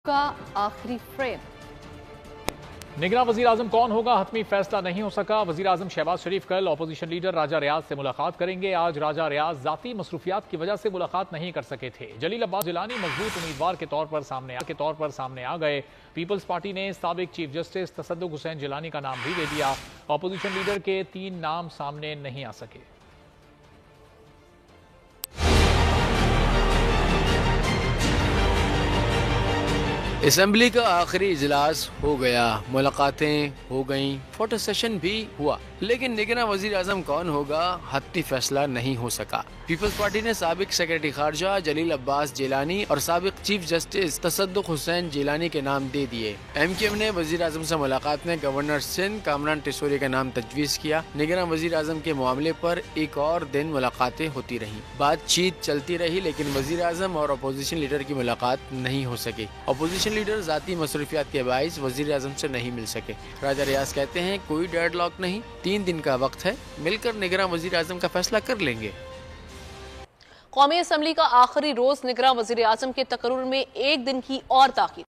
का आखिरी फ्रेम। निगरां वजीर आजम कौन होगा, हतमी फैसला नहीं हो सका। वजीर आजम शहबाज शरीफ कल अपोजिशन लीडर राजा रियाज से मुलाकात करेंगे। आज राजा रियाज जाती मसरूफियात की वजह से मुलाकात नहीं कर सके थे। जलील अब्बास जिलानी मजबूत उम्मीदवार के तौर पर सामने आ गए। पीपल्स पार्टी ने साबिक चीफ जस्टिस तसद्दुक हुसैन जिलानी का नाम भी दे दिया। अपोजिशन लीडर के 3 नाम सामने नहीं आ सके। असेंबली का आखिरी इजलास हो गया, मुलाकातें हो गईं, फोटो सेशन भी हुआ, लेकिन निगरां वजीर आजम कौन होगा, हत्ती फैसला नहीं हो सका। पीपल्स पार्टी ने साबिक सेक्रेटरी खारजा जलील अब्बास जिलानी और साबिक चीफ जस्टिस तसद्दुक हुसैन जिलानी के नाम दे दिए। MKM ने वजीर आजम से मुलाकात में गवर्नर सिंध कामरान टिसोरी का नाम तजवीज़ किया। निगरां वजीर आजम के मामले पर एक और दिन मुलाकातें होती रही, बातचीत चलती रही, लेकिन वजीर आजम और अपोजिशन लीडर की मुलाकात नहीं हो सकी। अपोजिशन लीडर जाती मसरूफियात के बाइस वजीर आजम से नहीं मिल सके। राजा रियाज कहते हैं कोई डेडलॉक नहीं, 3 दिन का वक्त है, मिलकर निगरां वजीर आजम का फैसला कर लेंगे। कौमी असम्बली का आखिरी रोज निगरां वजीर आजम के तकर्रुर में 1 दिन की और ताकीद।